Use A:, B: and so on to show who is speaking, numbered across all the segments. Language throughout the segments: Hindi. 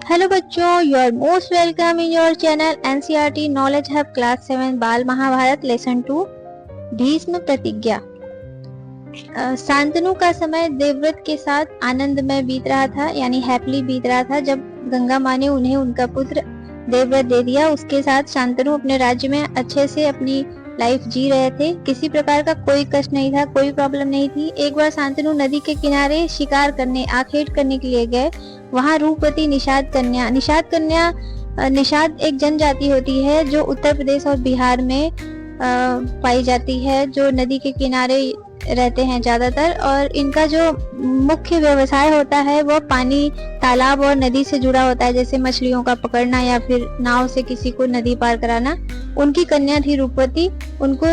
A: हेलो बच्चों, you are most welcome in your channel NCERT knowledge hub class 7 Bal Mahabharat lesson 2 Bhishma प्रतिज्ञा। शांतनु का समय देवव्रत के साथ आनंद में बीत रहा था, यानी हैप्पीली बीत रहा था। जब गंगा माँ ने उन्हें उनका पुत्र देवव्रत दे दिया, उसके साथ शांतनु अपने राज्य में अच्छे से अपनी लाइफ जी रहे थे। किसी प्रकार का कोई कष्ट नहीं था, कोई प्रॉब्लम नहीं थी। एक बार शांतनु नदी के किनारे शिकार करने, आखेट करने के लिए गए। वहाँ रूपवती निषाद कन्या निषाद एक जनजाति होती है जो उत्तर प्रदेश और बिहार में पाई जाती है, जो नदी के किनारे रहते हैं ज्यादातर। और इनका जो मुख्य व्यवसाय होता है वो पानी, तालाब और नदी से जुड़ा होता है, जैसे मछलियों का पकड़ना या फिर नाव से किसी को नदी पार कराना। उनकी कन्या थी रूपवती। उनको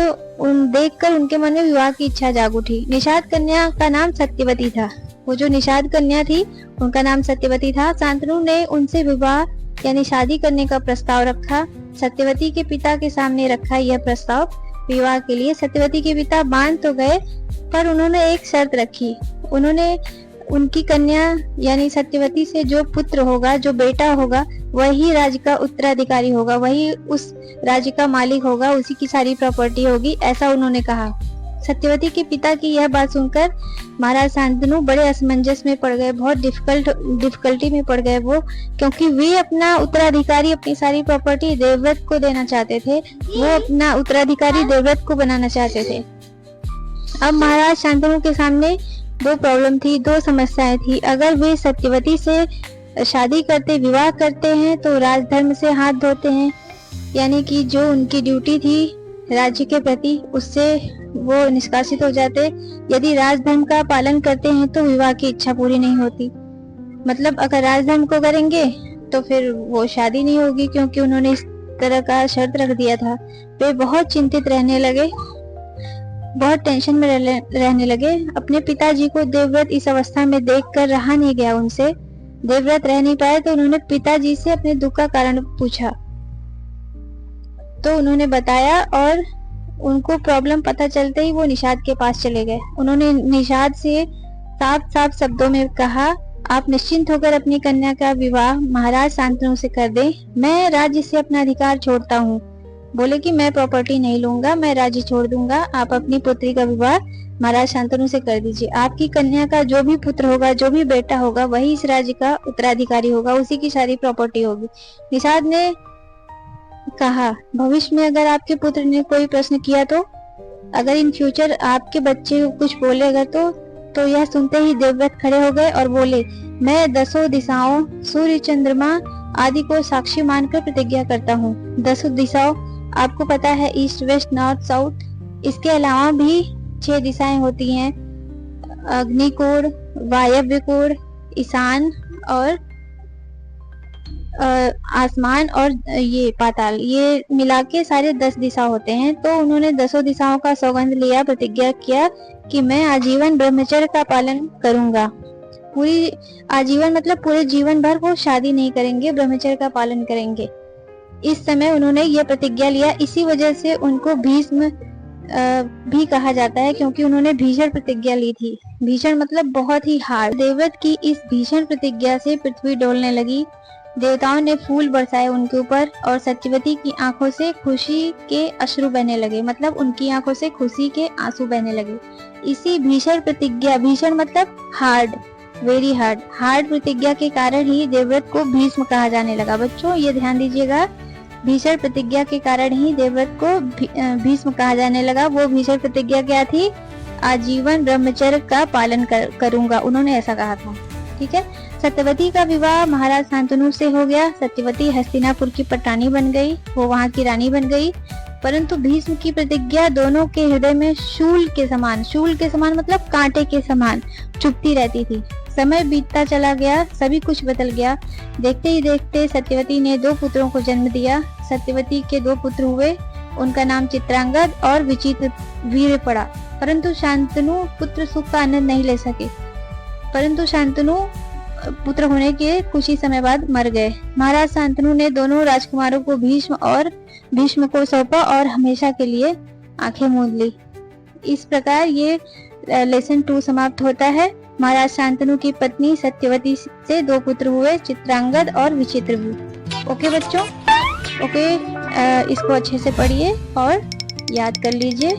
A: देखकर उनके मन में विवाह की इच्छा जाग उठी। निषाद कन्या का नाम सत्यवती था। वो जो निषाद कन्या थी उनका नाम सत्यवती था। शांतनु ने उनसे विवाह यानी शादी करने का प्रस्ताव रखा। सत्यवती के पिता के सामने रखा यह प्रस्ताव विवाह के लिए। सत्यवती के पिता मान तो गए, पर उन्होंने एक शर्त रखी। उन्होंने उनकी कन्या यानी सत्यवती से जो पुत्र होगा, जो बेटा होगा, वही राज्य का उत्तराधिकारी होगा, वही उस राज्य का मालिक होगा, उसी की सारी प्रॉपर्टी होगी, ऐसा उन्होंने कहा। सत्यवती के पिता की यह बात सुनकर महाराज शांतनु बड़े असमंजस में पड़ गए, बहुत डिफिकल्टी में पड़ गए वो, क्योंकि वे अपना उत्तराधिकारी, अपनी सारी प्रॉपर्टी देवव्रत को देना चाहते थे। वो अपना उत्तराधिकारी देवव्रत को बनाना चाहते थे। अब महाराज शांतनु के सामने दो प्रॉब्लम थी, दो समस्याएं थी। अगर वे सत्यवती से शादी करते, विवाह करते हैं, तो राजधर्म से हाथ धोते हैं, यानी कि जो उनकी ड्यूटी थी राज्य के प्रति, उससे वो निष्कासित हो जाते। यदि राजधर्म का पालन करते हैं तो विवाह की इच्छा पूरी नहीं होती। मतलब अगर राजधर्म को करेंगे तो फिर वो शादी नहीं होगी, क्योंकि उन्होंने इस तरह का शर्त रख दिया था। वे बहुत चिंतित रहने लगे, बहुत टेंशन में रहने लगे। अपने पिताजी को देवव्रत इस अवस्था में देखकर रहा नहीं गया उनसे। देवव्रत रह नहीं पाए तो उन्होंने पिताजी से अपने दुख का कारण पूछा, तो उन्होंने बताया और उनको प्रॉब्लम पता चलते ही वो निषाद के पास चले गए। उन्होंने निषाद से साफ साफ शब्दों में कहा, आप निश्चिंत होकर अपनी कन्या का विवाह महाराज शांतनु से कर दें। मैं राज्य से अपना अधिकार छोड़ता हूँ। बोले कि मैं प्रॉपर्टी नहीं लूंगा, मैं राज्य छोड़ दूंगा। आप अपनी पुत्री का विवाह महाराज शांतनु से कर दीजिए। आपकी कन्या का जो भी पुत्र होगा, जो भी बेटा होगा, वही इस राज्य का उत्तराधिकारी होगा, उसी की सारी प्रॉपर्टी होगी। निषाद ने कहा, भविष्य में अगर आपके पुत्र ने कोई प्रश्न किया तो, अगर इन फ्यूचर आपके बच्चे कुछ बोलेगा तो यह सुनते ही देवव्रत खड़े हो गए और बोले, मैं 10 दिशाओं, सूर्य, चंद्रमा आदि को साक्षी मानकर प्रतिज्ञा करता हूँ। 10 दिशाओं आपको पता है, ईस्ट, वेस्ट, नॉर्थ, साउथ। इसके अलावा भी 6 दिशाएं होती हैं, अग्निकोण, वायव्य कोण, ईशान और आसमान और ये पाताल, ये मिला के सारे 10 दिशा होते हैं। तो उन्होंने 10 दिशाओं का सौगंध लिया, प्रतिज्ञा किया कि मैं आजीवन ब्रह्मचर्य का पालन करूंगा। पूरी आजीवन मतलब पूरे जीवन भर वो शादी नहीं करेंगे, ब्रह्मचर्य का पालन करेंगे। इस समय उन्होंने ये प्रतिज्ञा लिया। इसी वजह से उनको भीष्म भी कहा जाता है, क्योंकि उन्होंने भीषण प्रतिज्ञा ली थी। भीषण मतलब बहुत ही हार्ड। देवव्रत की इस भीषण प्रतिज्ञा से पृथ्वी डोलने लगी। देवताओं ने फूल बरसाए उनके ऊपर और सत्यवती की आंखों से खुशी के अश्रु बहने लगे, मतलब उनकी आंखों से खुशी के आंसू बहने लगे। इसी भीषण प्रतिज्ञा, भीषण मतलब हार्ड, वेरी हार्ड प्रतिज्ञा के कारण ही देवव्रत को भीष्म कहा जाने लगा। बच्चों ये ध्यान दीजिएगा, भीषण प्रतिज्ञा के कारण ही देवव्रत को भीष्म कहा जाने लगा। वो भीषण प्रतिज्ञा क्या थी? आजीवन ब्रह्मचर्य का पालन करूंगा, उन्होंने ऐसा कहा था। ठीक है। सत्यवती का विवाह महाराज शांतनु से हो गया। सत्यवती हस्तिनापुर की पट्टानी बन गई, वो वहाँ की रानी बन गई। परंतु भीष्म की प्रतिज्ञा दोनों के हृदय में शूल के समान मतलब कांटे के समान चुभती रहती थी। समय बीतता चला गया, सभी कुछ बदल गया। देखते ही देखते सत्यवती ने 2 पुत्रों को जन्म दिया। सत्यवती के 2 पुत्र हुए, उनका नाम चित्रांगद और वीर्य पड़ा। परंतु शांतनु पुत्र सुख का आनंद नहीं ले सके। परंतु शांतनु पुत्र होने के कुछ ही समय बाद मर गए। महाराज शांतनु ने दोनों राजकुमारों को भीष्म को सौंपा और हमेशा के लिए आंखें मूंद ली। इस प्रकार ये लेसन 2 समाप्त होता है। महाराज शांतनु की पत्नी सत्यवती से 2 पुत्र हुए, चित्रांगद और विचित्रवीर। ओके बच्चों, ओके, इसको अच्छे से पढ़िए और याद कर लीजिए।